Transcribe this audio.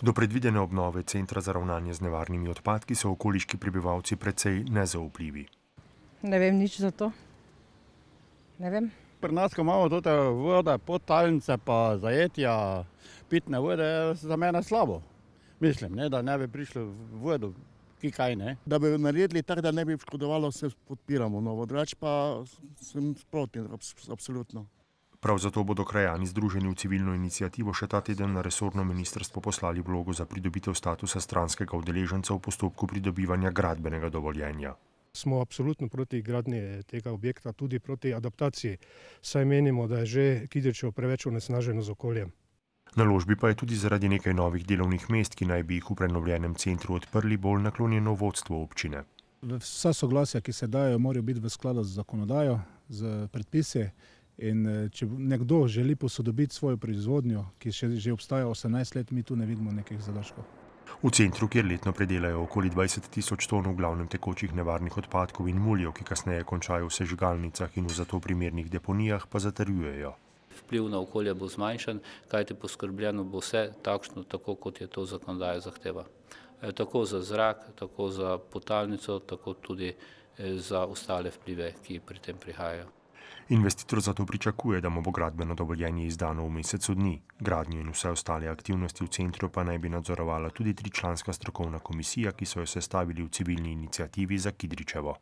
Do predvidene obnove centra za ravnanje z nevarnimi odpadki so okoliški prebivalci precej nezaupljivi. Ne vem nič za to. Ne vem. Pri nas, ko imamo tudi vode, podtalnice pa zajetja pitne vode, je za mene slabo. Mislim, da ne bi prišlo v vodo, ki kaj ne. Da bi naredili tako, da ne bi škodovalo, se podpiramo novo, drugače pa sem proti, absolutno. Prav zato bodo krajani združeni v civilno iniciativo še ta teden na resorno ministrstvo poslali vlogo za pridobitev statusa stranskega udeleženca v postopku pridobivanja gradbenega dovoljenja. Smo absolutno proti gradnji tega objekta, tudi proti adaptaciji, saj menimo, da je že Kidričevo preveč onesnaženo z okoljem. Naložbi pa je tudi zaradi nekaj novih delovnih mest, ki naj bi jih v prenovljenem centru odprli, bolj naklonjeno vodstvo občine. Vsa soglasja, ki se dajo, morajo biti v skladu z zakonodajo, z predpisi. In če nekdo želi posodobiti svojo proizvodnjo, ki že obstaja 18 let, mi tu ne vidimo nekih zadržkov. V centru, kjer letno predelajo okoli 20.000 ton v glavnem tekočih nevarnih odpadkov in muljev, ki kasneje končajo v sežigalnicah in v zato primernih deponijah, pa zatrjujejo. Vpliv na okolje bo zmanjšan, kajti poskrbljeno bo vse takšno, tako kot je to zakonodaja zahteva. Tako za zrak, tako za podtalnico, tako tudi za ostale vplive, ki pri tem prihajajo. Investitor zato pričakuje, da mu bo gradbeno dovoljenje izdano v mesecu dni. Gradnjo in vse ostale aktivnosti v centru pa naj bi nadzorovala tudi 3-članska strokovna komisija, ki so jo sestavili v civilni iniciativi za Kidričevo.